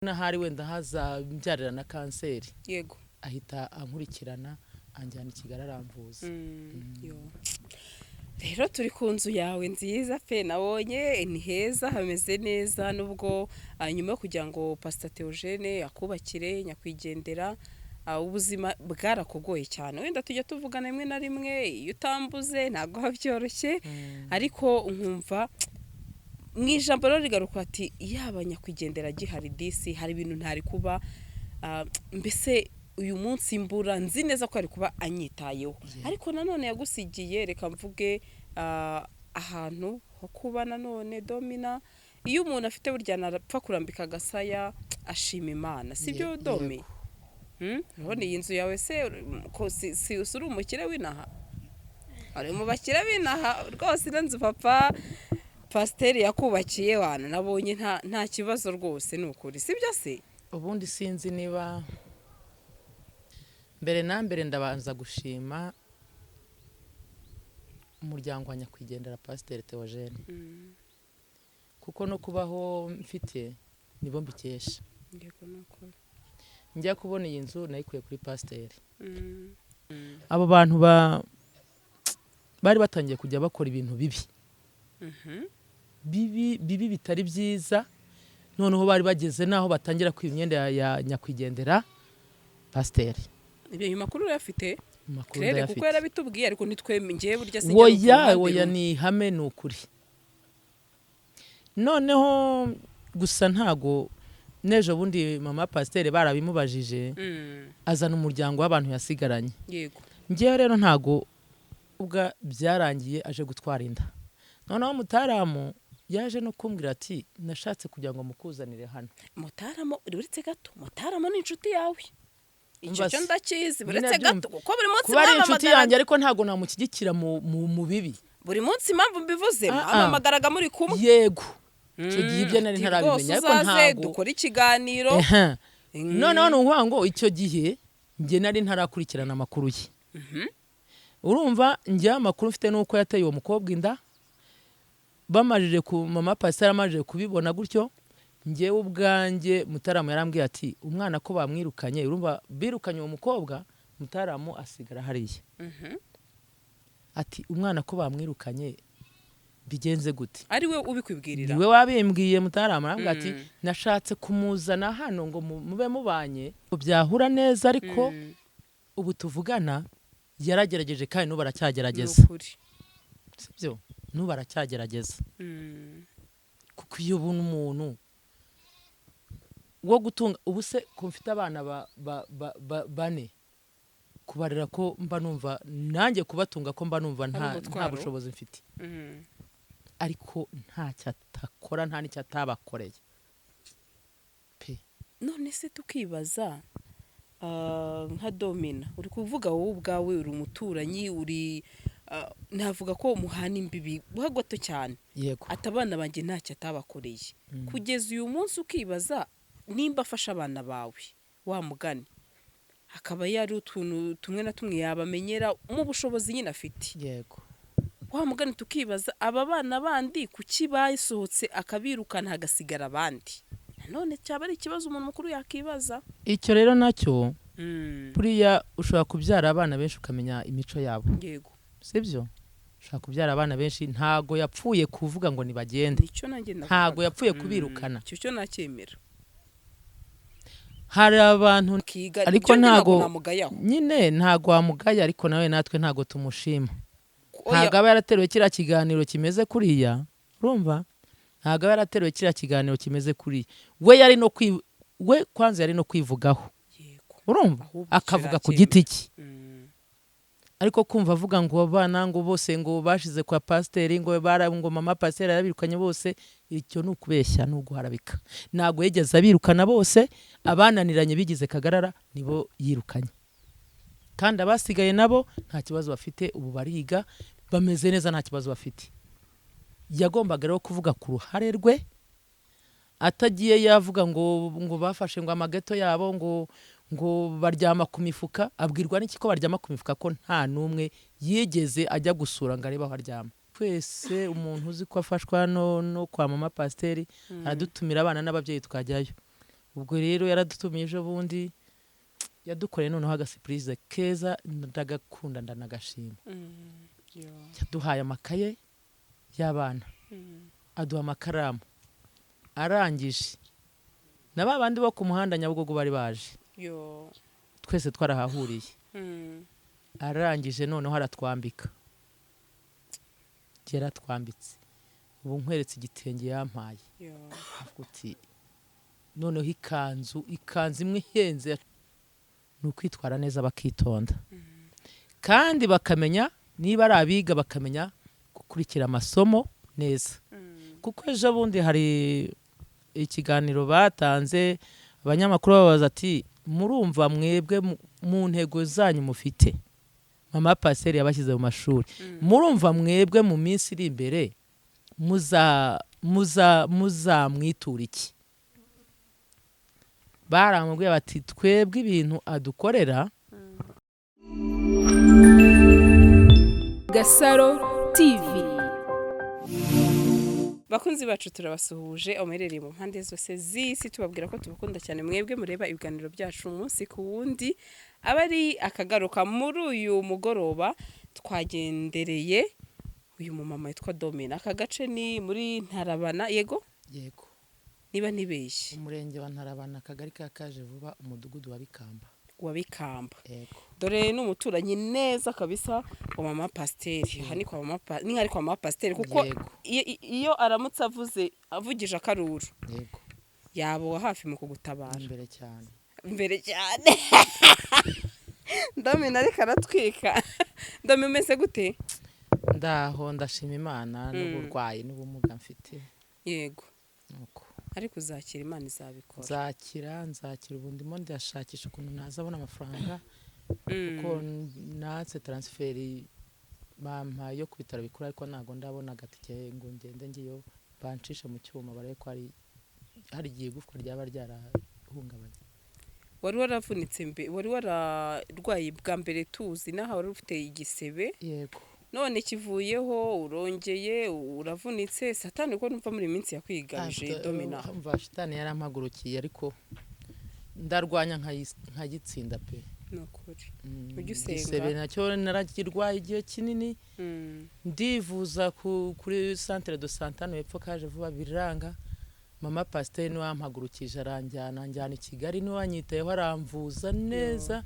n'ahari wenda hazabyarira na kanseri yego ahita ankurikirana anjyana i Kigali aramvuza. yo rero turi ku nzu yawe nziza pe nabonye ni heza hameze neza nubwo nyuma yo kugira ngo Pastor Theogene akubakire nyakwigendera ubuzima bwarakugoye cyane wenda tujya tuvugana rimwe na rimwe iyo utambuze ntabwo habyoroshye ariko nkumva mu ijambo rero rigaruka ati yaba nyakwigendera gihari disi hari ibintu ntari kuba mbese uyu munsi mbura nzi neza ko ari kuba anyitayeho ariko nanone yagusigiye reka mvuge ahantu ho kuba nanone Domina iyo umuntu afite burya narapfa kurambika agasaya ashima Imana sibyo Domi urabona iyi nzu yawe se si usuri umukire w'inaha ari mu bakire b'inaha rwose ino nzu papa pasiteri yakubakiye wana nabonye nta kibazo rwose ni ukuri sibyo se ubundi sinzi niba mbere na mbere ndabanza gushima umuryango wa nyakwigendera Pasiteri Theogene kuko no kubaho mfite nibo mbikesha. Njya kubona iyi nzu nayikuye kuri Pasiteri. Abo bantu bari batangiye kujya bakora ibintu bibi bitari byiza, noneho bari bageze naho batangira kwiba imyenda ya nyakwigendera Pasiteri. Ibyo makuru urafite Makuru rero kuko yarabitubwiye ariko nitwemeye burya se oya ni hame nukuri. Noneho gusa ntago nejo bundi mama Pasiteri barabimubajije azana umuryango w'abantu yasigaranye. Yego. Ngiye rero ntago ubwa byarangiye aje gutwara inda. Noneho Mutaramu yaje no kumbwira ati nashatse kugira ngo mukuzanire hano. Mutaramu uretse gato Mutaramu ni inshuti yawe. Icyo cyo ndakizi buretse gato kuko buri munsi kuba ari inshuti yanjye ariko ntago namushyigikira mu bibi. Buri munsi impamvu mbivuze amamagaraga muri kumwe. Yego. Icyo gihe ibyo nari ntarabimenya ariko ntago dukora ikiganiro. Noneho nuvuga ngo icyo gihe nge nari ntarakurikirana amakuru ye. Urumva njya amakuru mfite nuko yateye uwo mukobwa inda. Bamajije ku mama Pasiteri amajije kubibona gutyo ngewe ubwanjye Mutaramu yarambwiye ati umwana ko bamwirukanye urumva birukanye uwo mukobwa Mutaramu asigara hariya. Ati umwana ko bamwirukanye bigenze gute ari we ubikwibwirira niwe wabimbwiye Mutaramu arambwira ati nashatse kumuzana hano ngo mube mubanye byahura neza ariko ubu tuvugana yaragerageje kandi n'ubu aracyagerageza sibyo n'ubu aracyagerageza kuko iyo ubona umuntu wo gutunga ubu se ko mfite abana bane kubarira ko mba numva nanjye kubatunga ko mba numva nta bushobozi mfite ariko nta cyatakora nta n'icyo atabakoreye pe. None se tukibaza nka Domina uri kuvuga wowe ubwawe uri umuturanyi uri navuga ko muhana imbibi buhagoto cyane. Yego. Atabana banjye ntacyo atabakoreye kugeza uyu munsi ukibaza nimba afasha abana bawe wa mugani hakaba yari utuntu tumwe na tumwe yabamenyera mu bushobozi nyine afite. Yego. Wa mugani tukibaza aba bana bandi kuki bayisohotse akabirukana hagasigara abandi none cyaba ari ikibazo umuntu mukuru yakibaza. Icyo rero nacyo buriya ushobora kubyara abana benshi ukamenya imico yabo. Yego. Sibyo ushobora kubyara abana benshi ntago yapfuye kuvuga ngo nibagende ntago yapfuye kubirukana icyo cyo nacyemera. Hari abantu ariko ntago nyine ntago wamugaya ariko nawe natwe ntago tumushima. Ntago aba yarateruye kiriya kiganiro kimeze kuriya urumva ntago aba yarateruye kiriya kiganiro kimeze kuriya we yari no we kwanza yari no kwivugaho urumva akavuga ku giti cye ariko kumva avuga ngo abana ngo bose ngo bashize kwa Pasiteri ngo ngo mama Pasiteri yarabirukanye bose icyo nukubeshya nuguharabika. Nago yegeza abirukana bose abananiranye bigize kagarara nibo yirukanye kandi abasigaye nabo nta kibazo bafite ubu bariga bameze neza nta kibazo bafite. Yagombaga rero kuvuga ku ruhare rwe atagiye yavuga ngo bafashe ngo amageto yabo ngo baryama ku mifuka. Abwirwa n'iki ko baryama ku mifuka ko nta numwe yigeze ajya gusura ngo arebe aho aryama. Twese umuntu uzi ko afashwa no kwa mama Pasiteri aradutumira abana n'ababyeyi tukajyayo ubwo rero yaradutumiye ejo bundi yadukoreye noneho agasipurize keza ndagakunda ndanagashima. Yaduhaye amakaye y'abana, aduha amakaramu, arangije na ba bandi bo ku muhanda Nyabugogo bari baje twese twarahahuriye. Arangije noneho aratwambika, yaratwambitse, ubu nkweretse igitenge yampaye. Avuga noneho ikanzu imwe ihenze, ni ukwitwara neza bakitonda kandi bakamenya niba ari abiga bakamenya gukurikira amasomo neza. Kuko ejo bundi hari ikiganiro batanze abanyamakuru babaza ati murumva mwebwe mu ntego zanyu mufite, mama Pasiteri yabashyize mu mashuri, murumva mwebwe mu minsi iri imbere muzamwitura iki? Baramubwiye bati twebwe ibintu adukorera. Gasaro TV. Bakunzi bacu turabasuhuje amerereye mu mpande zose z'isi, tubabwira ko tubakunda cyane mwebwe mureba ibiganiro byacu umunsi ku wundi. Abari akagaruka muri uyu mugoroba twagendereye uyu mumama witwa Domina. Aka gace ni muri Ntarabana. Yego niba ntibeshye, umurenge wa Ntarabana, akagari ka Kajevuba, umudugudu wa Bikamba. Dore n'umuturanyi neza kabisa wa mama Pasiteri. Aha ni kwa mama Pasiteri kuko iyo aramutse avugije akaruru yabo hafi mu kugutabara. Imbere cyane Domina ariko aratwika. Domina umeze gute? Ndaho ndashima Imana n'uburwayi n'ubumuga mfite. Yego ariko uzakira, Imana izabikora. Nzakira ubu ndimo ndashakisha ukuntu nazabona amafaranga kuko natse transferi bampa yo ku bitaro bikuru, ariko ntago ndabona agatike ngo ngende ngiyo bancisha mu cyuma barebe ko hari igihe igufwa ryaba ryarahungabanye. Wari waravunitse wari wararwaye bwa mbere tuzi, naho wari ufite igisebe. Yego. None kivuyeho urongeye uravunitse. Satani ko numva muri minsi yakwigarije Domina. Umva Satani yarampagurukiye ariko ndarwanya nkagitsinda pe. Nukuri. Ujye usenga. Igisebe nacyo naragirwaye igihe kinini. Ndivuza kuri Centre de Santé hano hepfo Kajevuba biranga. Mama Pasiteri niwe wampagurukije aranjyana i Kigali, niwe wanyitayeho aramvuza neza.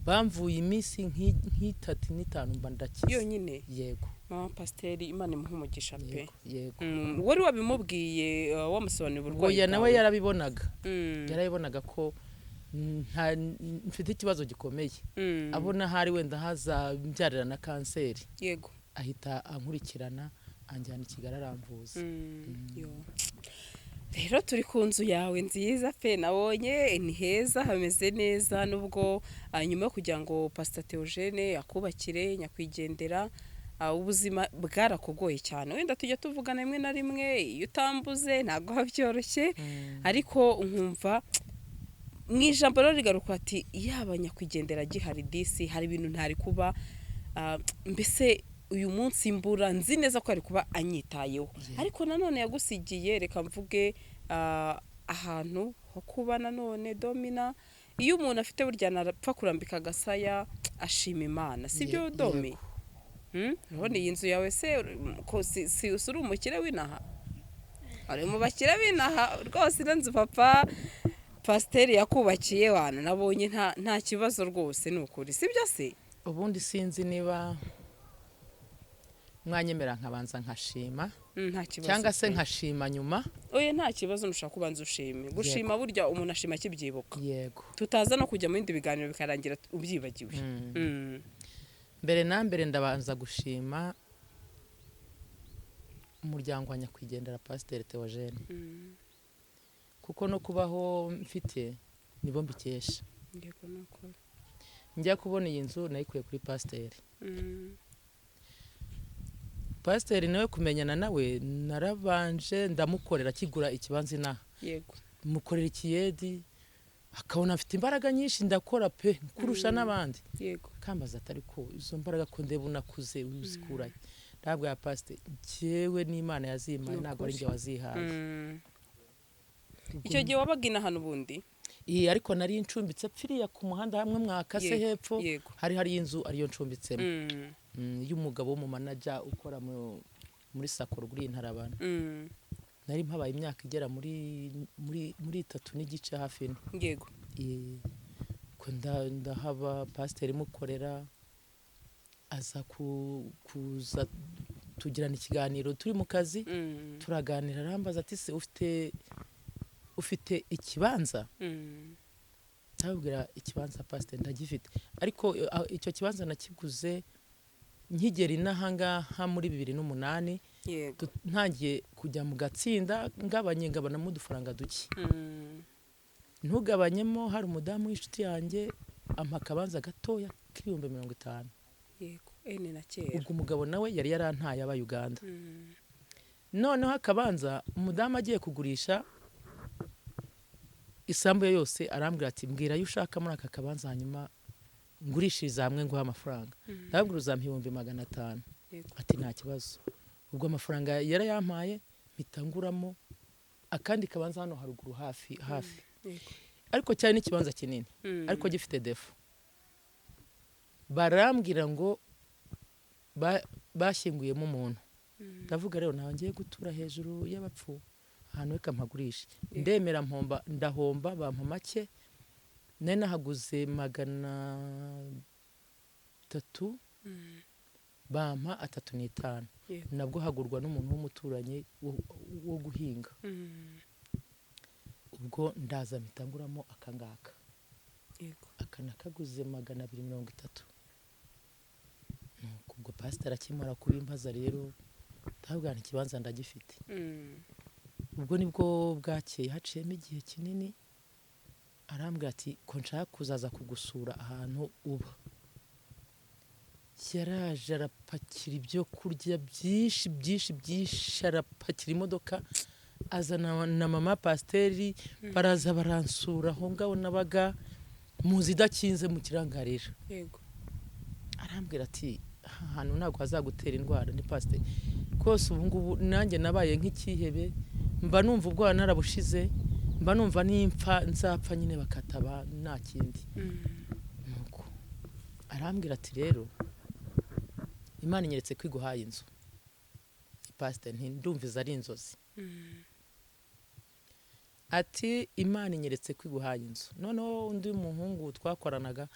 Bamvuye iminsi nk'itatu n'itanu mba ndakize yonyine. Yego. Mama Pasiteri Imana imuhe umugisha pe. Yego. Wari wabimubwiye wamusobanurira uburwayi? Oya, nawe yarabibonaga ko mfite ikibazo gikomeye. Abona hari wenda hazambyarira na kanseri. Yego. Ahita ankurikirana anjyana i Kigali aramvuza. Rero turi ku nzu yawe nziza pe, nabonye ni heza, hameze neza. Nubwo nyuma yo kugira ngo Pastor Theogene akubakire nyakwigendera, ubuzima bwarakugoye cyane. Wenda tujya tuvugana rimwe na rimwe, iyo utambuze ntago habyoroshye, ariko nkumva mu ijambo rero rigaruka ati yaba nyakwigendera gihari disi hari ibintu ntari kuba, mbese uyu munsi mbura nzi neza ko ari kuba anyitayeho. Ariko nanone yagusigiye, reka mvuge ahantu ho kuba. Nanone Domina, iyo umuntu afite burya narapfa kurambika agasaya ashima Imana, sibyo Domi? Urabona iyi nzu yawe se ko si usuri umukire w'inaha? Ari mu bakire b'inaha rwose. Nanzu papa Pasiteri yakubakiye wana, nabonye nta kibazo rwose nukuri, sibyo se? Ubundi sinzi niba mwanyemera nkabanza nkashima cyangwa se nkashima nyuma. Oye, nta kibazo, nushaka kubanza ushime. Gushima burya umuntu ashima kibyibuka. Yego. Tutaza no kujya mu bindi biganiro bikarangira ubyibagiwe. Mbere na mbere ndabanza gushima umuryango wa nyakwigendera Pasiteri Theogene. Kuko no kubaho mfite nibo mbikesha. Yego nuko. Njya kubona iyi nzu nayikuye kuri Pasiteri. Pasiteri nawe kumenyana nawe narabanje ndamukorera kigura ikibanza inaha. Yego. Mukorera ikiyedi akabona afite imbaraga nyinshi, ndakora pe kurusha n'abandi. Yego. Kambaza atari ko izo mbaraga ko ndeba unakuze uzikuraye. Ndabwa ya Pasiteri jewe n'Imana yazimaye ntago ari njye wazihaye. icyo gihe wabaga inahantu ubundi ariko nari ncumbitse pfiriya ku muhanda hamwe mwakase hepfo hari inzu ariyo ncumbitsemo y'umugabo w'umumanaja ukora muri Sacco Green Ntarabana nari mpabaye imyaka igera muri 3 n'igice hafi yego ko ndahaba pasiteri mukorera aza kuza tugirana ikiganiro turi mu kazi turaganira arambaza ati se ufite ikibanza ndabwira ikibanza pasiteri ndagifite ariko icyo kibanza nakiguze nkigera inahangaha muri 2008 ntangiye kujya mu gatsinda ngabanamo udufaranga duke ntugabanyemo hari umudamu w'inshuti yanjye ampa akabanza gatoya k'ibihumbi 50 yego na kera ubwo umugabo nawe yari yarantaye aba Uganda noneho akabanza umudamu agiye kugurisha isambu yose arambwira ati mbwira yo ushaka muri aka kabanza hanyuma ngurishiriza hamwe nguha amafaranga ndabwira uzampa 500 ati nta kibazo ubwo amafaranga yarayampaye mpitanguramo akandi kabanza hano haruguru hafi ariko cyane n'ikibanza kinini ariko gifite defo barambwira ngo bashyinguyemo umuntu ndavuga rero nawe ngiye gutura hejuru y'abapfu ahantu reka mpagurisha ndemera ndahomba bampa make nari nahaguze 300 bampa 35 nabwo hagurwa n'umuntu w'umuturanye wo guhinga ubwo ndaza mpitanguramo akangaka akana kaguze 230 ubwo pasiteri akimara kubimbaza rero ndabwana ikibanza ndagifite ubwo nibwo bwakeye haciyemo igihe kinini arambwira ati ko nshaka kuzaza kugusura ahantu uba yaraje arapakira ibyo kurya byinshi arapakira imodoka azana na mama pasiteri baraza baransura aho ngaho nabaga muzi idakinze mu kirangarira yego arambwira ati ahantu ntabwo hazagutera indwara ni pasiteri rwose ubu ngubu nanjye nabaye nk'ikihebe mba numva ubwoba narabushize mba numva nimpfa nzapfa nyine bakataba nta kindi nuko arambwira ati rero Imana inyeretse ko iguhaye inzu pasiteri ndumviza ari inzozi ati Imana inyeretse ko iguhaye inzu noneho undi muhungu twakoranaga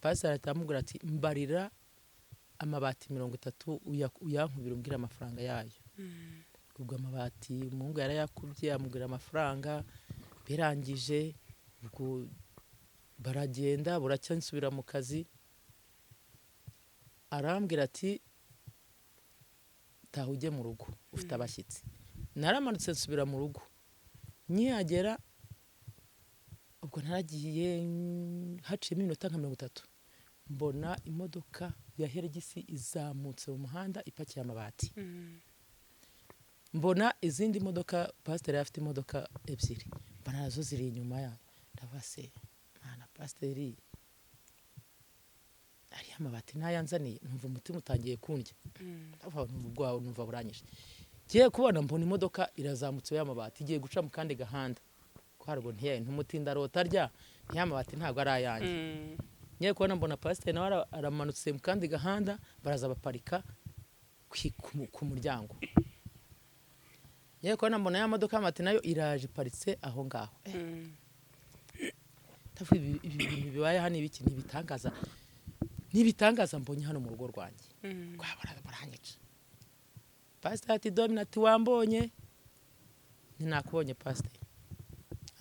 pasiteri atamubwira ati mbarira amabati 30 uyankubira umbwira amafaranga yayo ubwo amabati umuhungu yarayakubye amubwira amafaranga birangije ubwo baragenda buracyansubira mu kazi arambwira ati taha ujye mu rugo ufite abashyitsi naramanutse nsubira mu rugo nyihagera ubwo naragiye haciyemo iminota nka 30 mbona imodoka ya Hergisi izamutse mu muhanda ipakiye amabati mbona izindi modoka pasiteri afite imodoka ebyiri mbona nazo ziri inyuma yayo ndabase mwana pasiteri ari amabati nayanzaniye numva umutima utangiye kundya numva buranyije giye kubona mbona imodoka irazamutse y'amabati igiye guca mu kandi gahanda kwarwo ntiyaye ntumutinda rota rya y'amabati ntabwo ari ayanjye ngiye kubona mbona pasiteri nawe aramanutse mu kandi gahanda baraza baparika ku muryango ngiye kubona mbona ya modoka y'amabati nayo iraje iparitse aho ngaho ibi bintu bibaye hano ibiki ntibitangaza mbonye hano mu rugo rwanjye baranyica pasiteri ati Dominati wambonye ntinakubonye pasiteri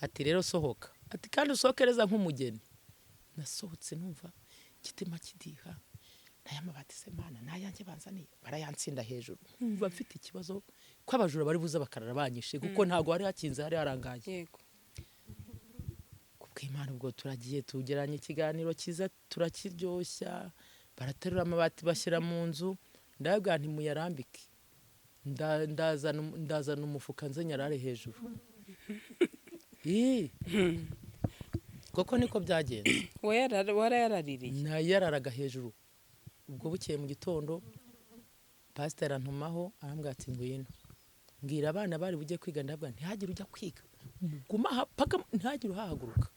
ati rero sohoka ati kandi usohokereza nk'umugeni nasohotse numva kitima kidiha naya mabati semana nayanjye banzaniye barayansinda hejuru numva mfite ikibazo ko abajura bari buza bakarara banyishe kuko ntago hari hakinze hari harangaye yego Imana ubwo turagiye tugeranye ikiganiro kiza turakiryoshya baraterura amabati bashyira mu nzu ndabwa nti muyarambike ndazana umufuka nzenyarare hejuru koko niko byagenze warayaraririye nayararaga hejuru ubwo bukeye mu gitondo pasiteri antumaho arambwira ati ngwino mbwira abana bari bujye kwiga ndabwa ntihagire ujya kwiga guma paka ntagire uhahaguruka.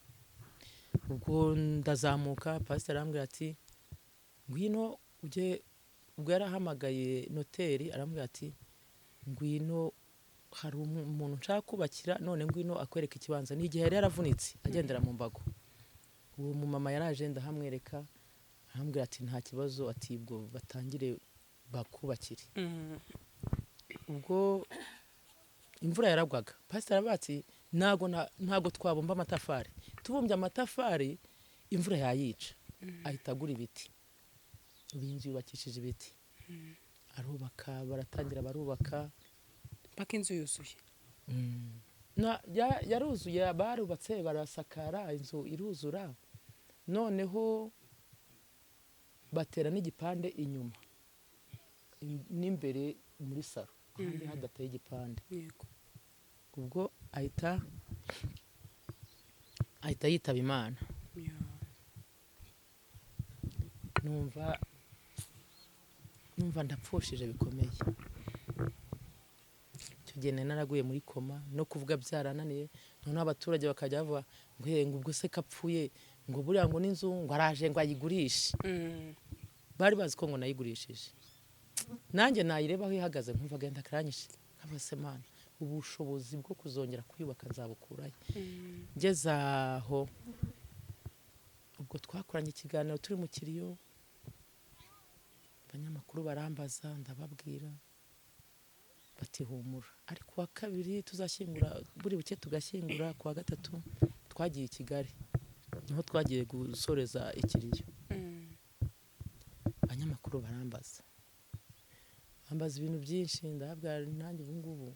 Ubwo ndazamuka pasiteri arambwira ati ngwino ujye, ubwo yarahamagaye noteri arambwira ati ngwino hari umuntu nshaka kubakira none ngwino akwereka ikibanza. Ni igihe yari yaravunitse agendera mu mbago. Uwo mumama yaraje ndahamwereka arambwira ati nta kibazo, ati ubwo batangire bakubakire. Ubwo imvura yaragwaga pasiteri aravuga ati ntago twabumba amatafari, tubumbye amatafari imvura yayica. Ahita agura ibiti, ubu inzu yubakishije ibiti. Arubaka, baratangira barubaka paka inzu yuzuye. Yaruzuye, barubatse barasakara, inzu iruzura. Noneho batera n'igipande inyuma n'imbere muri saro kandi hadateye igipande. Ubwo ahita yitaba Imana. numva ndapfushije bikomeye. Icyo gihe naraguye muri koma, no kuvuga byarananiye. Noneho abaturage bakajya bavuga ngo ubwo se kapfuye, ngo buriya ngo n'inzu ngo araje ngo ayigurishe. Bari bazi ko ngo nayigurishije. Nanjye nayireba aho ihagaze nkumva genda karanyishe, nkabase Mana ubushobozi bwo kuzongera kuyubaka nzabukurayo. Ngeze aho ubwo twakoranye ikiganiro turi mu kiriyo, abanyamakuru barambaza, ndababwira bati humura. Ariko wa kabiri tuzashyingura, buri buke tugashyingura, kuwa gatatu twagiye i Kigali, niho twagiye gusoreza ikiriyo. Abanyamakuru barambaza ibintu byinshi, ndababwira nanjye ubu ngubu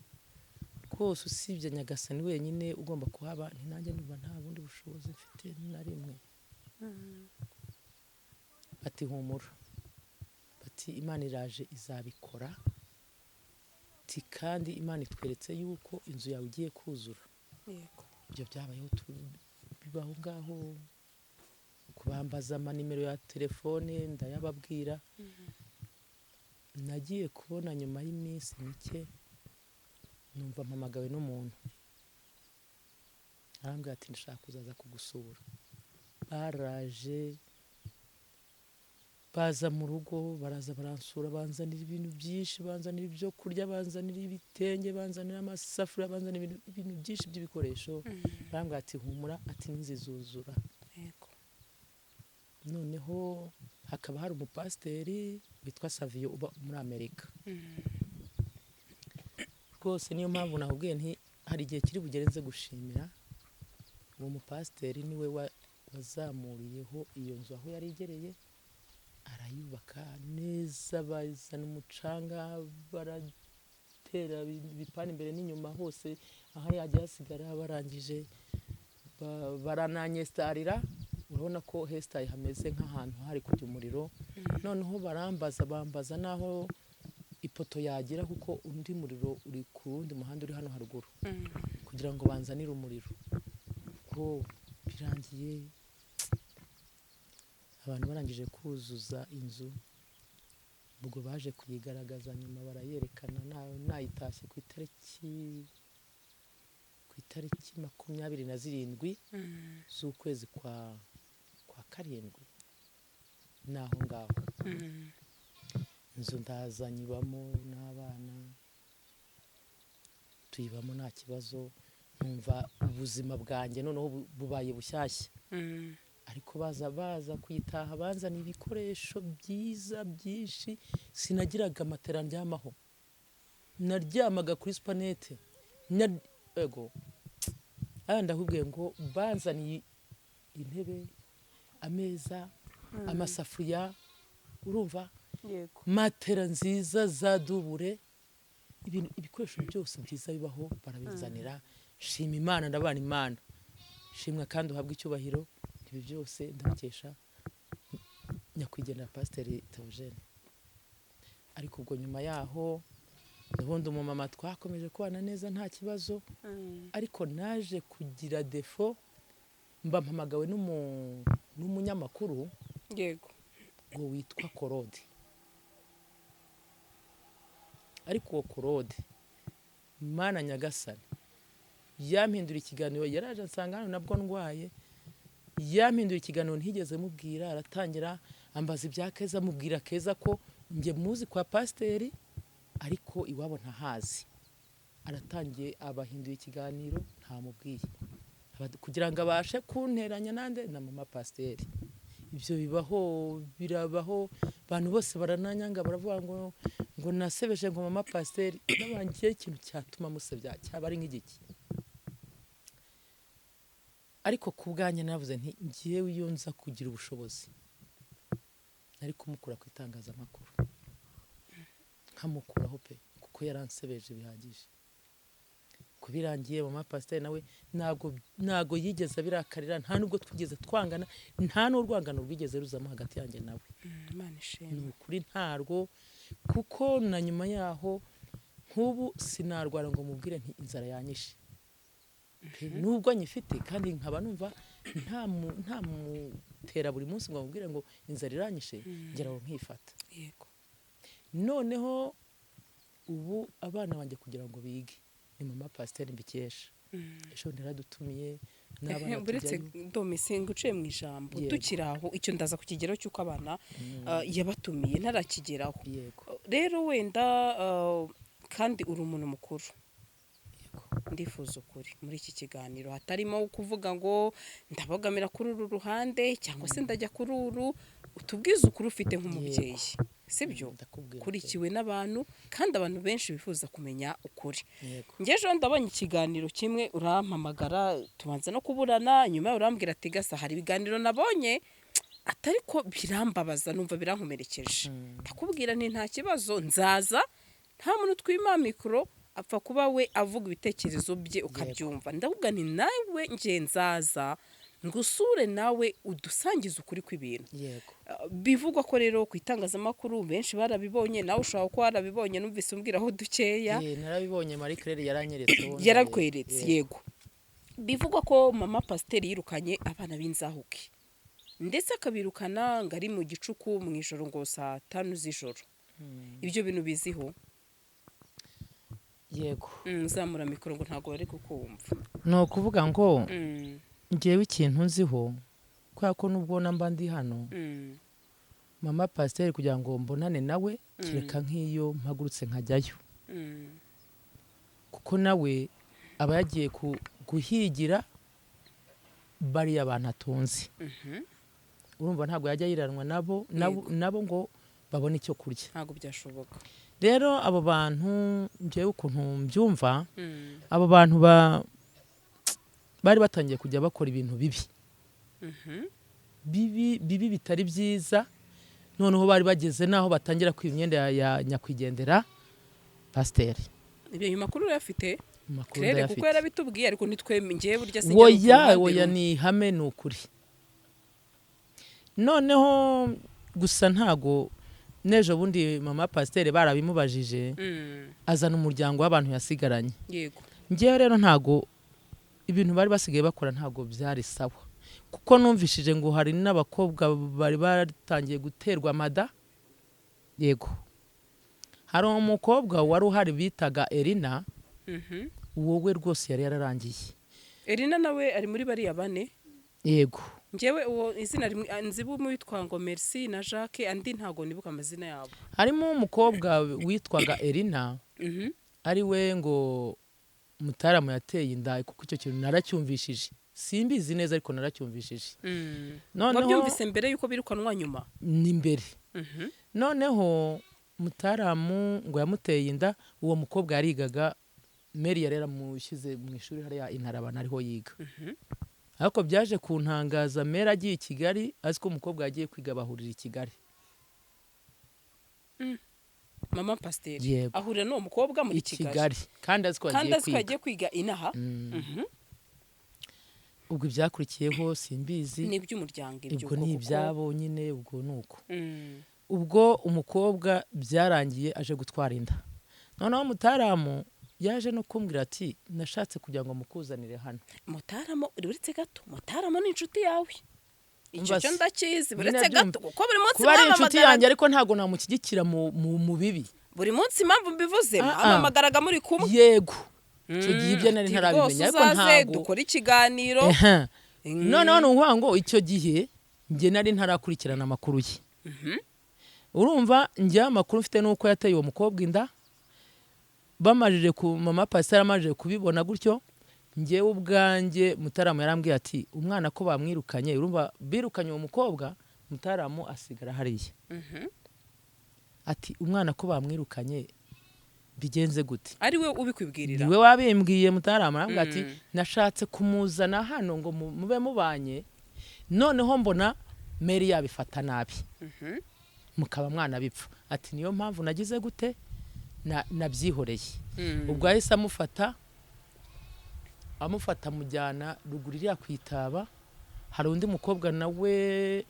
rwose usibye Nyagasani wenyine ugomba kuhaba, nanjye numva nta bundi bushobozi mfite na rimwe. Bati humura, bati Imana iraje izabikora, ati kandi Imana itweretse yuko inzu yawe igiye kuzura. Ibyo byabayeho, bibaho ngaho. Kubambaza amanimero ya telefone ndayababwira. Nagiye kubona nyuma y'iminsi mike numva mpamagawe n'umuntu arambwira ati ndashaka kuzaza kugusura. Baraje baza mu rugo, baraza baransura, banzanira ibintu byinshi, banzanira ibyo kurya, banzanira ibitenge, banzanira amasafuriya, banzanira ibintu byinshi by'ibikoresho. Barambwira ati humura, ati nzizuzura. Noneho hakaba hari umupasiteri witwa Savio uba muri Amerika. Rwose niyo mpamvu nakubwiye nti hari igihe kiri bugere nze gushimira uwo mupasiteri. Niwe wazamuriyeho iyo nzu aho yari igereye, arayubaka neza, bazana umucanga, baratera ibipani imbere n'inyuma hose aho yagiye hasigara. Barangije barananyestarira, urabona ko hesitaye hameze nk'ahantu hari kujya umuriro. Noneho bambaza naho ipoto yagira, kuko undi muriro uri ku wundi muhanda uri hano haruguru, kugira ngo banzanire umuriro. Ko birangiye abantu barangije kuzuza inzu, ubwo baje kuyigaragaza nyuma barayerekana. Nayitashye ku itariki 27 z'ukwezi kwa karindwi. Naho ngaho inzu ndaza nyibamo n'abana, tuyibamo nta kibazo. Numva ubuzima bwanjye noneho bubaye bushyashya. Ariko baza kuyitaha, banzana ibikoresho byiza byinshi. Sinagiraga matera ndyamaho, naryamaga kuri supanete. Ego ndahubwiye ngo banzaniye intebe, ameza, amasafuriya, urumva, matera nziza za dubure, ibikoresho byose byiza bibaho barabizanira. Shima Imana, ndabana Imana shimwa kandi uhabwe icyubahiro. Ibi byose ndabikesha nyakwigendera Pasiteri Theogene. Ariko ubwo nyuma yaho ubundi umumama twakomeje kubana neza nta kibazo. Ariko naje kugira defo, mba mpamagawe n'umunyamakuru ngo witwa Korode. Ariko uwo Korode, Mana Nyagasani, yampindura ikiganiro yaraje ansanga hano nabwo ndwaye yampindura ikiganiro ntigeze mubwira aratangira ambaza ibya Keza mubwira Keza ko njye muzi kwa pasiteri ariko iwabo ntahazi aratangiye abahinduye ikiganiro ntamubwiye kugira ngo abashe kunteranya nande na mama pasiteri ibyo birabaho abantu bose barananyanga baravuga ngo nasebeje ngo mama pasiteri nabangiye ikintu cyatuma musebya cyaba ari nk'igiki ariko ku bwanjye navuze nti ngiyewe iyo nza kugira ubushobozi nari kumukura ku itangazamakuru nkamukuraho pe kuko yaransebeje bihagije kubirangiye mama pasiteri nawe ntago yigeze abirakarira nta nubwo twigeze twangana nta n'urwangano rwigeze ruzamo hagati yanjye nawe ni ukuri ntarwo kuko na nyuma yaho nk'ubu sinarwara ngo mubwire nti inzara yanyishe nubwo nyifite kandi nkaba numva nta mutera buri munsi ngo mubwire ngo inzara iranyishe ngera aho nkifata yego noneho ubu abana banjye kugira ngo bige ni mama pasiteri mbikesha ejo ndaradutumiye n'abana buretse domisenga uciye mu ijambo tukiri aho icyo ndaza ku kigero cy'uko abana yabatumiye ntarakigeraho rero wenda kandi uri umuntu mukuru ndifuza ukuri muri iki kiganiro hatarimo kuvuga ngo ndabogamira kuri uru ruhande cyangwa se ndajya kuri uru utubwize ukuri ufite nk'umubyeyi sibyo kurikiwe n'abantu kandi abantu benshi bifuza kumenya ukuri ngejo ndabonye ikiganiro kimwe urampamagara tubanza no kuburana nyuma urambwira ati gasa hari ibiganiro nabonye atari ko birambabaza numva birankomerekeje ndakubwira nti nta kibazo nzaza nta muntu twima mikoro apfa kuba we avuga ibitekerezo bye ukabyumva ndavuga nti nawe nzaza ngusure nawe udusangiza ukuri kw'ibintu bivugwa ko rero ku itangazamakuru benshi barabibonye nawe ushobora kuba warabibonye numvise umbwiraho dukeya narabibonye Marie Claire yaranyeretse yarakweretse yego bivugwa ko mama pasiteri yirukanye abana b'inzahuke ndetse akabirukana ngo ari mu gicuku mu ijoro ngo saa 5 z'ijoro ibyo bintu biziho yego uzamura mikoro ngo ntago bari kukumva no kuvuga ngo ngewe ikintu nziho kwa ko nubwo namba ndi hano mama pasiteri kugira ngo mbonane nawe kireka nk'iyo mpagurutse nkajyayo kuko nawe aba yagiye guhigira bariya abantu atunze urumva ntabwo yajya yiranwa nabo ngo babone icyo kurya ntabwo byashoboka rero abo bantu ngewe ukuntu mbyumva abo bantu bari batangiye kujya bakora ibintu bibi bitari byiza noneho bari bageze naho batangira kwiba imyenda ya nyakwigendera pasiteri ibyo makuru yafite Claire kuko yarabitubwiye ariko nitwemenye burya sinjye woya ni hame ni ukuri noneho gusa ntago nejo bundi mama pasiteri barabimubajije azana umuryango w'abantu yasigaranye yego ngewe rero ntago ibintu bari basigaye bakora ntago byari sawa kuko numvishije ngo hari n'abakobwa bari batangiye guterwa amada yego hari umukobwa wari uhari bitaga Erina wowe rwose yari yararangiye Erina nawe ari muri bariya bane yego ngewe uwo izina nzibu mu witwa ngo Merci na Jacques andi ntago nibuka amazina yabo harimo umukobwa witwaga Erina ari we ngo Mutaramu yateye inda kuko icyo kintu naracyumvishije simbizi neza ariko naracyumvishije noneho byumvise mbere yuko birukanwa nyuma ni mbere noneho Mutaramu ngo yamuteye inda uwo mukobwa yarigaga Mary yarera mushyize mu ishuri hariya Intarabana ariho yiga ariko byaje kuntangaza Mary agiye i Kigali aziko umukobwa yagiye kwiga bahurira i Kigali mama pasiteri ahurira n'uwo mukobwa muri Kigali kandi aziko agiye kwiga inaha ubwo ibyakurikiyeho simbizi ni iby'umuryango ubwo ni ibyabo nyine ubwo nuko ubwo umukobwa byarangiye aje gutwara inda noneho Mutaramu yaje no kumbwira ati nashatse kugira ngo mukuzanire hano Mutaramu uretse gato Mutaramu ni inshuti yawe icyo cyo ndakizi uretse gato kuko buri munsi kuba ari inshuti yanjye ariko ntago namushyigikira mu bibi buri munsi impamvu mbivuze amamagaraga muri kumwe yego icyo gihe ibyo nari ntarabimenya ariko ntago dukora ikiganiro noneho nuvuga ngo icyo gihe njye nari ntarakurikirana amakuru ye urumva njye amakuru mfite nuko yateye uwo mukobwa inda bamajije ku mama pasiteri amajije kubibona gutyo njyewe ubwanjye Mutarama yarambwiye ati umwana ko bamwirukanye urumva birukanye uwo mukobwa Mutarama asigara hariya ati umwana ko bamwirukanye bigenze gute ari we ubikwibwirira niwe wabimbwiye Mutarama arambwira ati nashatse kumuzana hano ngo mube mubanye noneho mbona Mary yabifata nabi mukaba mwana bipfa ati niyo mpamvu nagize gute nabyihoreye ubwo ahise amufata mujyana rugurira kwitaba hari undi mukobwa nawe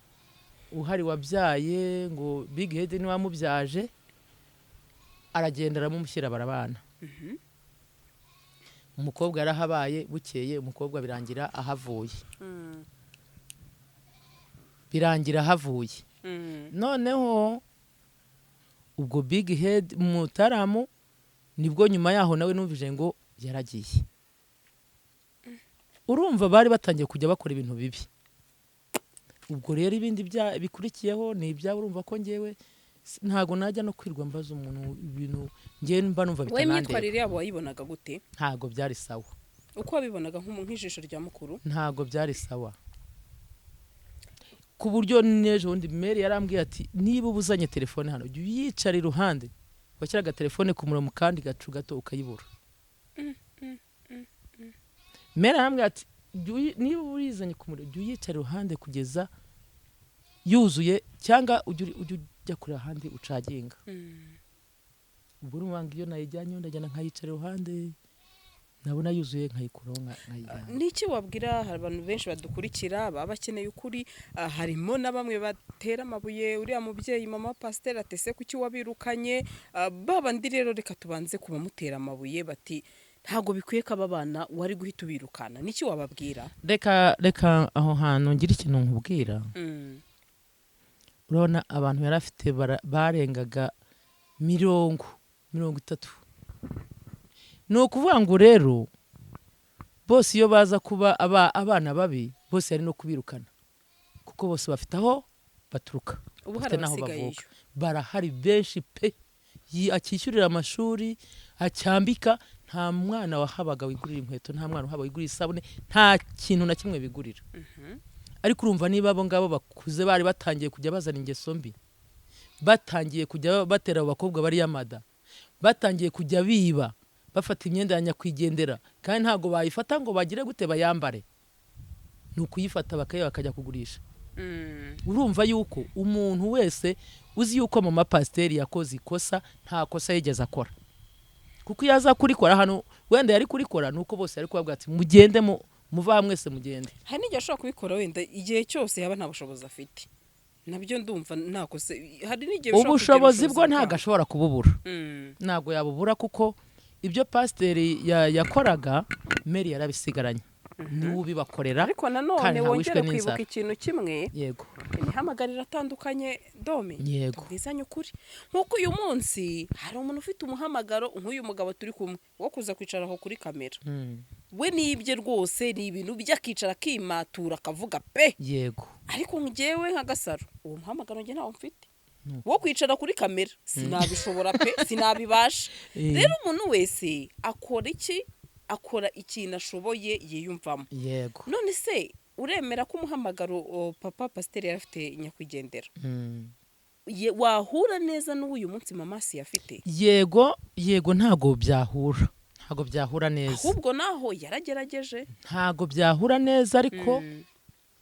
uhari wabyaye ngo Big Head ni wamubyaje aragenda aramumushyira barabana umukobwa yarahabaye bukeye umukobwa birangira ahavuye noneho ubwo Big Head Mutarama nibwo nyuma yaho nawe numvije ngo yaragiye urumva bari batangiye kujya bakora ibintu bibi ubwo rero ibindi bikurikiyeho ni ibya urumva ko ngewe ntago najya no kwirwa mbaza umuntu ibintu ngewe mba numva bitanandeba we myitwarire yabo wayibonaga gute ntago byari sawa uko wabibonaga nk'ijisho rya mukuru ntago byari sawa ku buryo nejo undi Mary yarambwiye ati niba ubuzanye telefone hano jya uyicara iruhande washyiraga telefone ku murongo kandi gacu gato ukayibura Mary yarambwiye ati niba uyizanye ku murongo jya uyicara iruhande kugeza yuzuye cyangwa ujya kure ahandi ucaginga ubwo urumva iyo nayijyanye ndajyana nkayicara iruhande nabona yuzuye nkayikuraho nkayijyana niki wabwira hari abantu benshi badukurikira baba bakeneye ukuri harimo na bamwe batera amabuye uriya mubyeyi mama pasiteri atese kuki wabirukanye babandi rero reka tubanze kubamutera amabuye bati ntago bikwiye ko aba bana wari guhita ubirukana niki wababwira reka aho hantu ngira ikintu nkubwira urabona abantu yari afite barengaga 30 ni ukuvuga ngo rero bose iyo baza kuba abana babi bose yari no kubirukana kuko bose bafite aho baturuka bafite n'aho bavuka barahari benshi pe akishyurira amashuri acyambika nta mwana wahabaga wigurira inkweto nta mwana wahabaga wigurira isabune nta kintu na kimwe bigurira ariko urumva niba abo ngabo bakuze bari batangiye kujya bazana ingeso mbi batangiye kujya batera abakobwa bari yamada batangiye kujya biba bafata imyenda ya nyakwigendera kandi ntago bayifata ngo bagire gute bayambare nuko uyifata bakajya kugurisha urumva yuko umuntu wese uzi yuko mama pasiteri yakoze ikosa nta kosa yigeze akora kuko yaza kurikora hano wenda yari kurikora nuko bose yari kubabwira ati mugende muva mwese mugende hari n'igihe ashobora kubikora wenda igihe cyose yaba nta bushobozi afite nabyo ndumva nakose hari n'igihe ubushobozi bwo ntago ashobora kububura ntago yabubura kuko ibyo pasiteri yakoraga Mary yarabisigaranye niwe ubibakorera ariko nanone wongera kwibuka ikintu kimwe yego imihamagarira atandukanye dome tubwizanye ukuri nk'uko uyu munsi hari umuntu ufite umuhamagaro nk'uyu mugabo turi kumwe wo kuza kwicara aho kuri kamera we nibye rwose ni ibintu by'akicara akimatura akavuga pe yego ariko ngewe nka Gasaro uwo muhamagaro nge ntawo mfite wo kwicara kuri kamera sinabishobora pe sinabibasha rero umuntu wese akora iki akora ikintu ashoboye yiyumvamo yego none se uremera ko umuhamagaro papa pasiteri yarafite nyakwigendera wahura neza n'uyu munsi mamasi yafite yego ntago byahura neza ahubwo naho yaragerageje ntago byahura neza ariko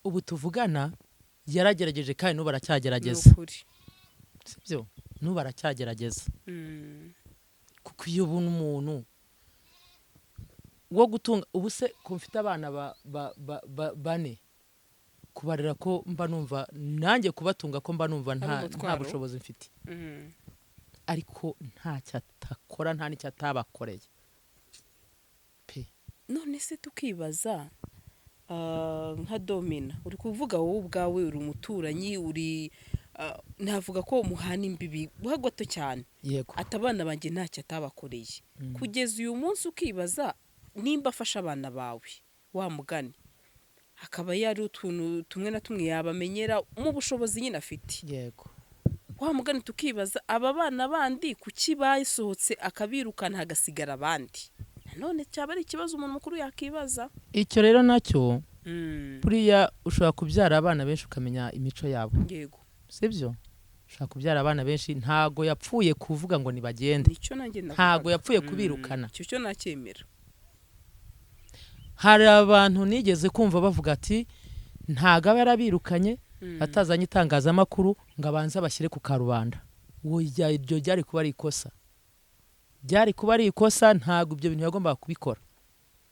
ubu tuvugana yaragerageje kandi n'ubu aracyagerageza sibyo n'ubu aracyagerageza kuko iyo ubona umuntu wo gutunga ubu se ko mfite abana bane kubarira ko mba numva nanjye kubatunga ko mba numva nta bushobozi mfite ariko ntacyo atakora nta n'icyo atabakoreye pe none se tukibaza nka Domina uri kuvuga wowe ubwawe uri umuturanyi uri navuga ko muhana imbibi buhagoto cyane yego atabana banjye ntacyo atabakoreye kugeza uyu munsi ukibaza nimba afasha abana bawe wa mugani hakaba yari utuntu tumwe na tumwe yabamenyera mu bushobozi nyine afite, yego wa mugani tukibaza aba bana bandi kuki basohotse akabirukana hagasigara abandi, none cyaba ari ikibazo umuntu mukuru yakibaza. icyo rero nacyo buriya ushobora kubyara abana benshi ukamenya imico yabo, yego sibyo? ushobora kubyara abana benshi, ntago yapfuye kuvuga ngo nibagende, ntago yapfuye kubirukana, icyo cyo nacyemera. hari abantu nigeze kumva bavuga ati ntago aba yarabirukanye atazanye itangazamakuru ngo abanze bashyire ku karubanda. Iryo ryari kuba ari ikosa, byari kuba ari ikosa, ntago ibyo bintu yagombaga kubikora,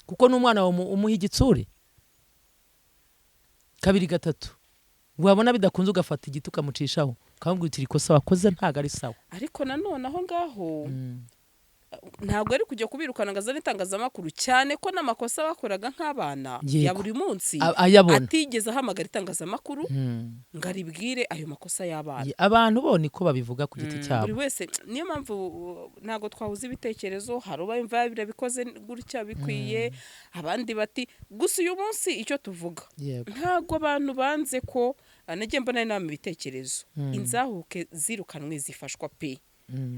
kuko n'umwana umuha igitsure kabiri gatatu, wabona bidakunze ugafata igiti ukamucishaho ukamubwira uti ikosa wakoze ntago ari sawa. ariko nanone aho ngaho ntabwo ari kujya kubirukana ngo azane itangazamakuru, cyane ko n'amakosa bakoraga nk'abana ya buri munsi atigeze ahamagara itangazamakuru ngo aribwire ayo makosa y'abana. Abantu bo niko babivuga ku giti cyabo, buri wese. Niyo mpamvu ntabwo twahuza ibitekerezo, hari ubayumva birabikoze gutya bikwiye, abandi bati gusa uyu munsi icyo tuvuga ntabwo abantu banze ko nagiye mbona inama ibitekerezo inzahuke zirukanwe zifashwa pe,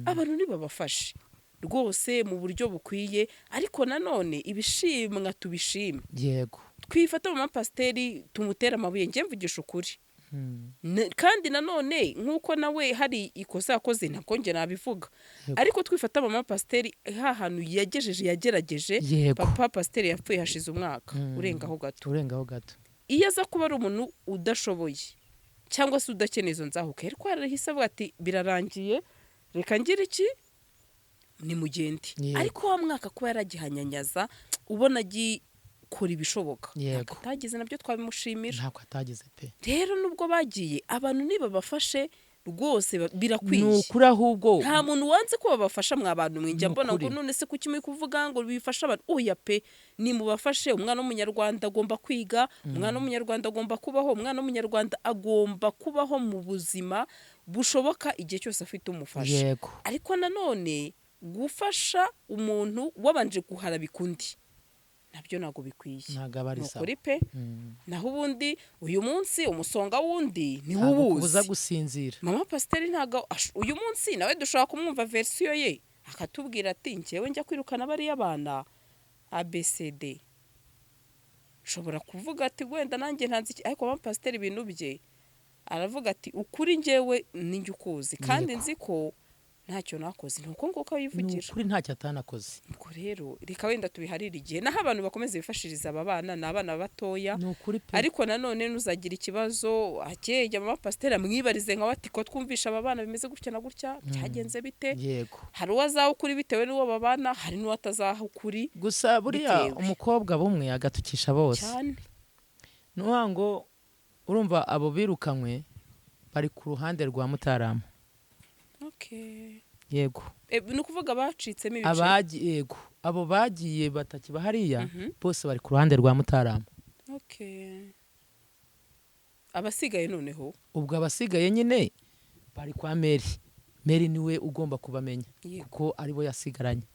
abantu ntibabafashe rwose mu buryo bukwiye, ariko nanone ibishimwa tubishime, yego twifata mu mapasiteri tumutera amabuye, njye mvugisha ukuri. Kandi nanone nk'uko nawe hari ikosa yakoze ntabwo njye nabivuga, ariko twifata mu mapasiteri hantu yagerageje. Papa pasiteri yapfuye hashize umwaka urengaho gato. Iyo aza kuba ari umuntu udashoboye cyangwa se udakeneye izo nzahuke, ariko yarahise avuga ati birarangiye reka ngire iki ni mugende. Ariko wa mwaka kuba yaragihanyanyaza ubona agikora ibishoboka, ntabwo atagize, nabyo twabimushimira. Ntabwo atagize pe. Rero nubwo bagiye abantu nibabafashe rwose birakwiye, ni ukuri, ahubwo nta muntu wanze ko babafasha. Mwa bantu mwinjya mbona ngo none se kuki muri kuvuga ngo bifasha abantu, oya pe, nimubafashe. Umwana w'umunyarwanda agomba kwiga, umwana w'umunyarwanda agomba kubaho, umwana w'umunyarwanda agomba kubaho mu buzima bushoboka igihe cyose afite umufasha. Ariko nanone gufasha umuntu wabanje guharabika undi nabyo ntabwo bikwiye, nukuri pe. Naho ubundi uyu munsi umusonga wundi ni wubuza gusinzira. Mama pasiteri ntago uyu munsi nawe dushaka kumwumva verisiyo ye akatubwira ati njyewe njya kwirukana bariya abana ABCD, nshobora kuvuga ati wenda nanjye ntanzi, ariko mama pasiteri ibintu bye aravuga ati ukuri njyewe ninjye ukuzi kandi nzi ko ntacyo nakoze. Nuko nguko yivugira, kuri ntacyo atanakoze. Ubwo rero reka wenda tubiharira igihe naho abantu bakomeze bifashiriza aba bana, n'abana batoya. Ariko nanone nuzagira ikibazo akejya mama pasiteri amwibarize nka bati ko twumvisha aba bana bimeze gutya na gutya byagenze bite. Hari uwazaho kuri bitewe n'uwo babana, hari n'uwatazaho kuri. Gusa buriya umukobwa bumwe agatukisha bose cyane. Nuhango urumva abo birukanywe bari ku ruhande rwa Mutarama. Yego. Ni ukuvuga bacitsemo ibice. Yego. Abo bagiye batakiba hariya bose bari ku ruhande rwa Mutarama. Abasigaye noneho ubwo abasigaye nyine bari kwa Mary niwe ugomba kubamenya kuko aribo yasigaranye.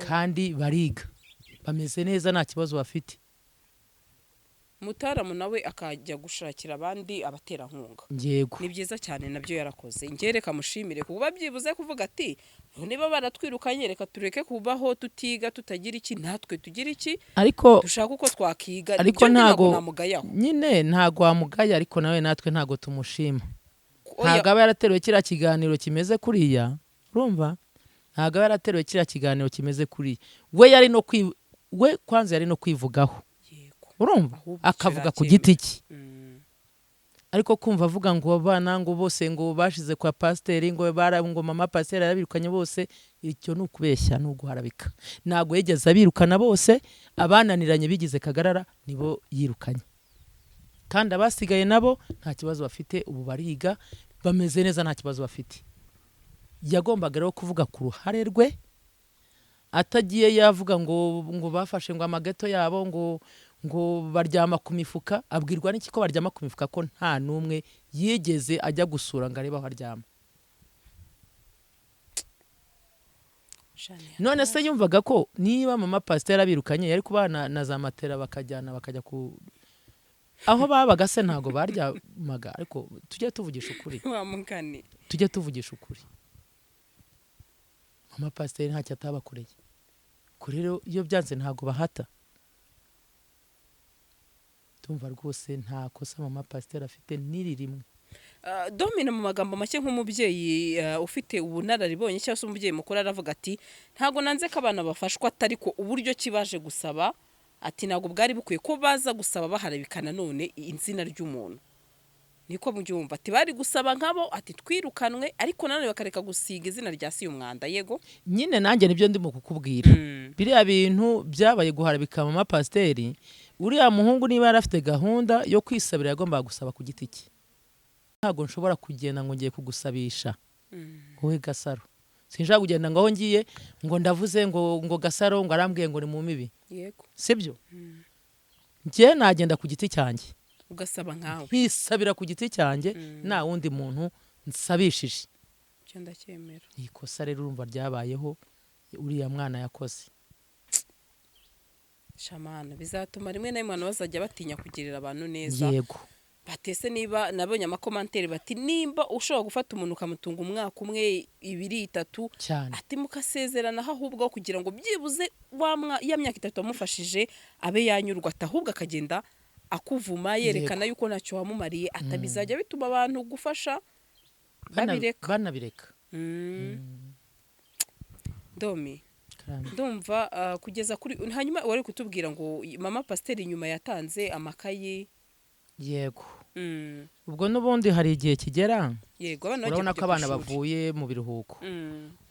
Kandi bariga bameze neza nta kibazo bafite. Mutaramu nawe akajya gushakira abandi abaterankunga. Yego. Ni byiza cyane nabyo yarakoze. Ngereka mushimire kuba byibuze kuvuga ati niba baratwirukanye reka tureke kubaho tutiga tutagira iki, natwe tugira iki, ariko dushaka uko twakiga. Ariko ntago nyine ntago amugaya, ariko nawe natwe ntago tumushima. Ntago aba yarateruye kiriya kiganiro kimeze kuriya, urumva? Ntago aba yarateruye kiriya kiganiro kimeze kuriya. We kwanza yari no kwivugaho, urumva, akavuga ku giti cye. Ariko kumva avuga ngo abana ngo bose ngo bashize kwa pasiteri ngo mama pasiteri yarabirukanye bose, icyo ni ukubeshya, ni uguharabika. Ntabwo yigeze abirukana bose, abananiranye bigize kagarara nibo yirukanye. Kandi abasigaye nabo nta kibazo bafite, ubu bariga bameze neza nta kibazo bafite. Yagombaga rero kuvuga ku ruhare rwe, atagiye yavuga ngo bafashe ngo amageto yabo ngo baryama ku mifuka. Abwirwa n'iki ko baryama ku mifuka ko nta numwe yigeze ajya gusura ngo arebe aho aryama. none se yumvaga ko niba mama pasiteri abirukanye yari kubana na za matera bakajyana bakajya ku aho babaga se ntabwo baryamaga ariko tujye tuvugisha ukuri tujye tuvugisha ukuri mama pasiteri ntacyo atabakoreye kuri rero iyo byanze ntabwo bahata tumva rwose nta kosa mama pasiteri afite n'iri rimwe. Domina mu magambo make nk'umubyeyi ufite ubunararibonye cyangwa se umubyeyi mukuru aravuga ati ntago nanze ko abana bafashwa atari ko uburyo kibaje gusaba ati ntago bwari bukwiye ko baza gusaba baharabikana none izina ry'umuntu niko mubyumva ati bari gusaba nkabo ati twirukanwe ariko nanone bakareka gusiga izina rya si umwanda yego nyine nanjye nibyo ndimo kukubwira biriya bintu byabaye guharabika mama pasiteri uriya muhungu niba yarafite gahunda yo kwisabira yagombaga gusaba ku giti cye ntabwo nshobora kugenda ngo ngiye kugusabisha wowe Gasaro sinshaka kugenda ngo aho ngiye ngo ndavuze ngo Gasaro ngo arambwiye ngo ni mu mibi yego sibyo njye nagenda ku giti cyanjye ugasaba nkawe nkisabira ku giti cyanjye nta wundi muntu nsabishije cyo ndacyemera ikosa rero urumva ryabayeho uriya mwana yakoze shamana bizatuma rimwe na rimwe bazajya batinya kugirira abantu neza yego batese niba nabonye amakomantere bati nimba ushobora gufata umuntu ukamutunga umwaka umwe 2 3 ati mukasezeranaho ahubwo kugira ngo byibuze ya myaka 3 wamufashije abe yanyurwa atahubwo akagenda akuvuma yerekana yuko ntacyo wamumariye atabizajya bituma abantu gufasha banabireka Domi ndumva kugeza kuri hanyuma wari kutubwira ngo mama pasiteri nyuma yatanze amakayi yego ubwo n'ubundi hari igihe kigera yego urabona ko abana bavuye mu biruhuko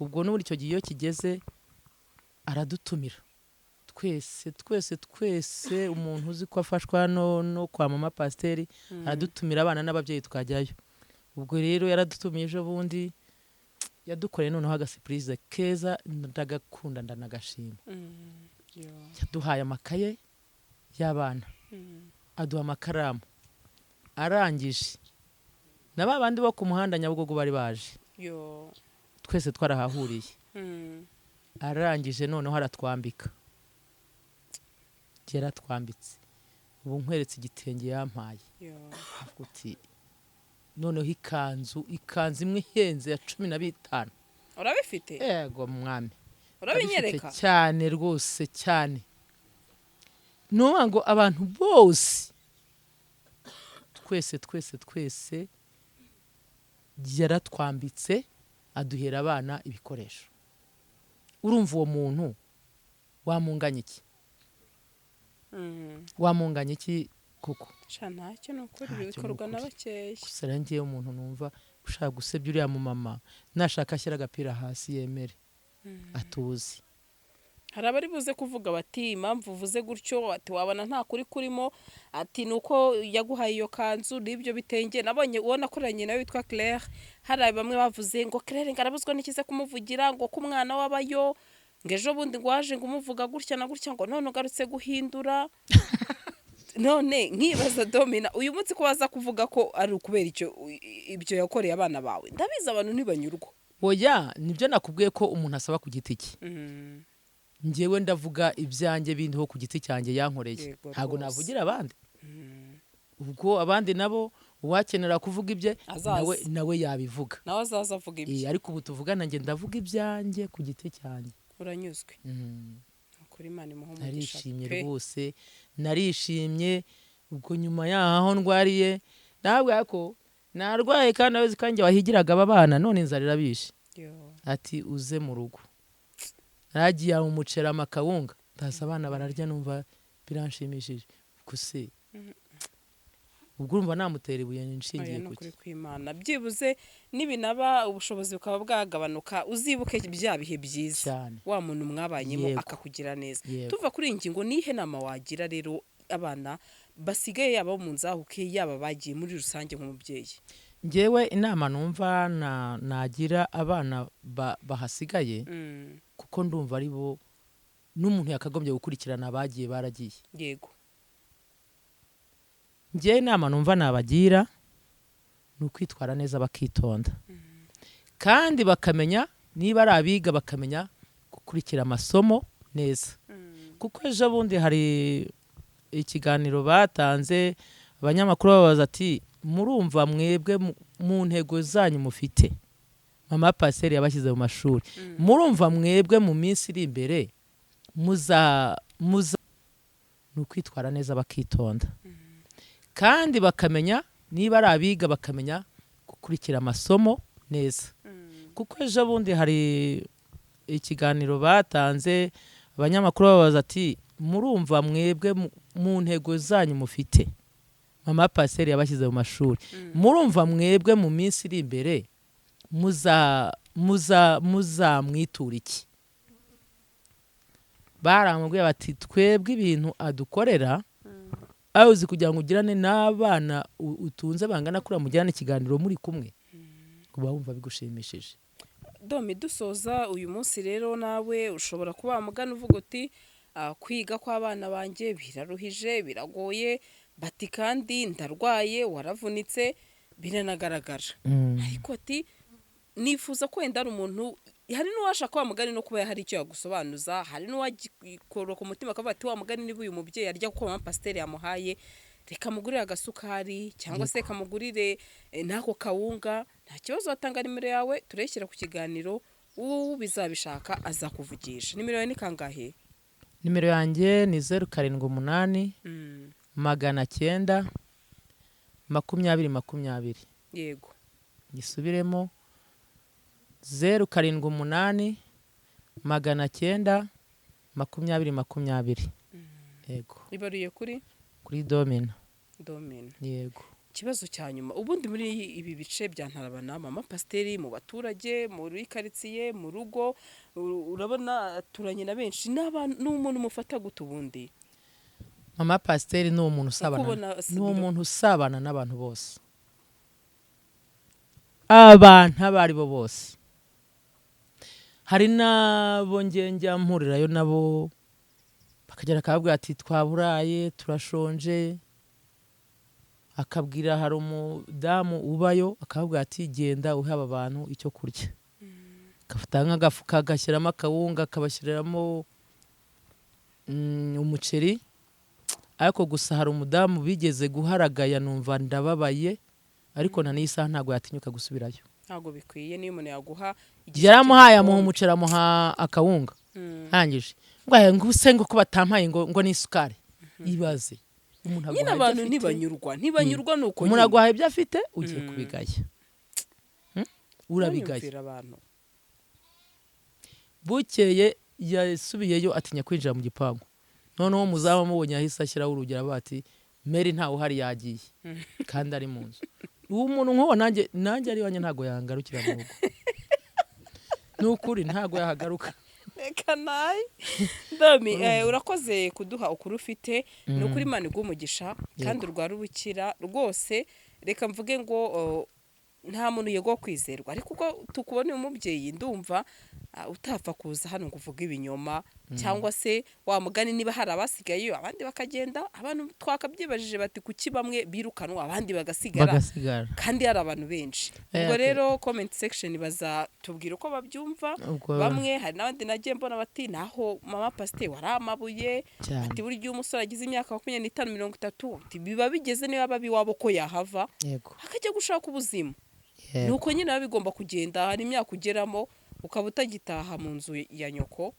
ubwo n'ubundi icyo gihe iyo kigeze aradutumira twese umuntu uzi ko afashwa no kwa mama pasiteri aradutumira abana n'ababyeyi tukajyayo ubwo rero yaradutumiye ejo bundi yadukoreye noneho agasipurize keza ndagakunda ndanagashima yaduhaye amakaye y'abana aduha amakaramu arangije na babandi bo ku muhanda Nyabugogo bari baje twese twarahahuriye arangije noneho aratwambika yaratwambitse ubu nkweretse igitenge yampaye uti noneho ikanzu imwe ihenze ya 15 urabifite yego mwami urabinyereka cyane rwose cyane nuba ngo abantu bose twese yaratwambitse aduhera abana ibikoresho urumva uwo muntu wamunganya iki wamunganya iki kuko ntacyo nukuri bikorwa n'abakeya gusa rangiye umuntu numva ushaka gusebya uriya mu mama nashaka ashyira agapira hasi yemere atuzi hari abari buze kuvuga bati impamvu uvuze gutyo ati wabona nta kuri kurimo ati nuko yaguhaye iyo kanzu n'ibyo bitenge nabonye ubona akoranye nawe witwa Claire hari bamwe bavuze ngo Claire ngarabuzwa n'ikize kumuvugira ngo kumwana wabayo ngo ejo bundi ngo waje ngo umuvuga gutya na gutya ngo none ugarutse guhindura none nkibaza Domina uyu munsi ko waza kuvuga ko ari ukubera ibyo yakoreye abana bawe ndabiza abantu ntibanyurwa oya nibyo nakubwiye ko umuntu asaba ku giti cye njyewe ndavuga ibyanjye bindiho ku giti cyanjye yankoreye ntago navugira abandi ubwo abandi nabo uwakenera kuvuga ibye nawe yabivuga nawe azaza avuga ibye ariko ubu tuvugana njye ndavuga ibyanjye ku giti cyanjye uranyuzwe kuri Imana imuhumugisha narishimye rwose narishimye ubwo nyuma yaho ndwariye ntabwo ko narwaye kandi abazi kanjye wahigiraga aba bana none inzara irabishe ati uze mu rugo nagiye mu mucera amakawunga ndaza abana bararya numva biranshimishije kuse ubwo urumva namutera ibuye nshingiye kuki kw'Imana byibuze nibinaba ubushobozi bukaba bwagabanuka uzibuke bya bihe byiza wa muntu mwabanyemo akakugira neza tuva kuri ingingo nihe nama wagira rero abana basigaye yaba mu nzahuke yaba bagiye muri rusange nk'umubyeyi ngewe inama numva nagira abana bahasigaye kuko ndumva ari bo n'umuntu yakagombye gukurikirana abagiye baragiye yego ngewe inama numva nabagira ni ukwitwara neza bakitonda kandi bakamenya niba ari abiga bakamenya gukurikira amasomo neza kuko ejo bundi hari ikiganiro batanze abanyamakuru babaza ati murumva mwebwe mu ntego zanyu mufite mama Pasiteri yabashyize mu mashuri murumva mwebwe mu minsi iri imbere muza ni ukwitwara neza bakitonda kandi bakamenya niba ari abiga bakamenya gukurikira amasomo neza kuko ejo bundi hari ikiganiro batanze abanyamakuru babaza ati murumva mwebwe mu ntego zanyu mufite mama Pasiteri yabashyize mu mashuri murumva mwebwe mu minsi iri imbere muzamwitura iki baramubwiye bati twebwe ibintu adukorera aho uzi kugira ngo ugirane n'abana utunze bangana kuri mujyane ikiganiro muri kumwe kuba wumva bigushimishije. Domi dusoza uyu munsi rero nawe ushobora kuba wamugana uvuga uti kwiga kw'abana banjye biraruhije biragoye bati kandi ndarwaye waravunitse biranagaragara ariko ati nifuza ko wenda ari umuntu hari n'uwashaka wa mugani no kuba hari icyo yagusobanuza hari n'uwagikora ku mutima akavuga ati wa mugani niba uyu mubyeyi arya kuko mama Pasiteri yamuhaye reka mugurire agasukari cyangwa se kamugurire n'ako kawunga nta kibazo watanga nimero yawe tureshyira ku kiganiro uwo bizabishaka azakuvugisha. Nimero yawe ni kangahe? Nimero yanjye ni 078 900 2020. Yego gisubiremo 078 900 2020. Yego ibaruye kuri Domina. Yego ikibazo cya nyuma ubundi muri ibi bice bya Ntarabana mama Pasiteri mu baturage muri karitsiye mu rugo urabona turanye na benshi n'umuntu mufata gute ubundi? Mama Pasiteri ni umuntu usabana n'abantu bose abantu abari bo bose hari n'abo njya mpurirayo nabo bakagera akababwira ati twaburaye turashonje akabwira hari umudamu ubayo akababwira ati genda uhe aba bantu icyo kurya agafata nk'agafuka agashyiramo akawunga akabashyiriramo umuceri ariko gusa hari umudamu bigeze guharagaya numva ndababaye ariko na n'isaha ntabwo yatinyuka gusubirayo ntabwo bikwiye niyo umuntu yaguha yaramuhaye amuha umuceri amuha akawunga hangije ngo use ngo ko batampaye ngo n'isukari ibaze nyine abantu ntibanyurwa nuko umuntu aguhaye ibyo afite ugiye kubigaya urabigaye bukeye yasubiyeyo atinya kwinjira mu gipangu noneho muzaba mubonye ahise ashyiraho urugero bati Mary ntawe uhari yagiye kandi ari mu nzu uwo muntu nk'uwo nanjye ari wanjye ntabwo yahangarukira mu rugo ni ukuri ntabwo yahagaruka. Reka nayi Domi urakoze kuduha ukuri ufite ni ukuri Imana iguha umugisha kandi urwara ubukira rwose. Reka mvuge ngo nta muntu yego kwizerwa ariko uko tukubona umubyeyi ndumva utapfa kuza hano ngo uvuge ibinyoma cyangwa se wamugani niba hari abasigaye abandi bakagenda abantu twakabyibajije bati kuki bamwe birukanwa abandi bagasigara kandi hari abantu benshi. Ubwo rero comment section bazatubwira uko babyumva bamwe hari n'abandi nagiye mbona bati naho mama Pasiteri waramabuye ati buri gihe umusore agize imyaka 25 30 biba bigeze niba babi wabo ko yahava akajya gushaka ubuzima nuko nyine bigomba kugenda hari imyaka ugeramo ukaba utagitaha mu nzu ya nyoko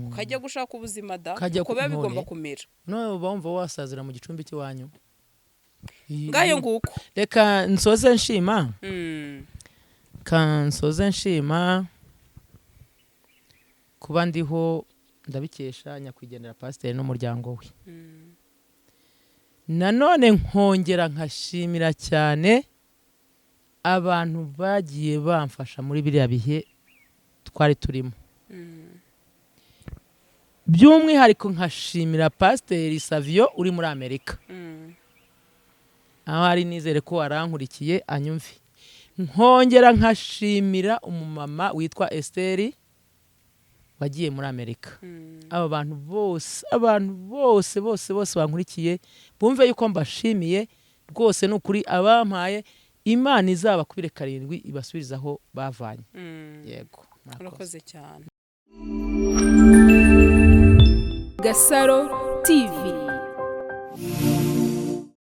ukajya gushaka ubuzima da uko biba bigomba kumera no bumva wasazira mu gicumbi cy'iwanyu ngayo nguko. Reka nsoze nshima kuba ndiho ndabikesha nyakwigendera Pasiteri n'umuryango we nanone nkongera nkashimira cyane abantu bagiye bamfasha muri biriya bihe twari turimo by'umwihariko nkashimira Pasiteri Savio uri muri Amerika aho ari nizere ko arankurikiye anyumvi nkongera nkashimira umumama witwa Esteri wagiye muri Amerika aba bantu bose bankurikiye bumve yuko mbashimiye rwose n'ukuri abampaye Imana izaba kubire 7 ibasubirizaho bavanye. Yego urakoze cyane. Gasaro TV.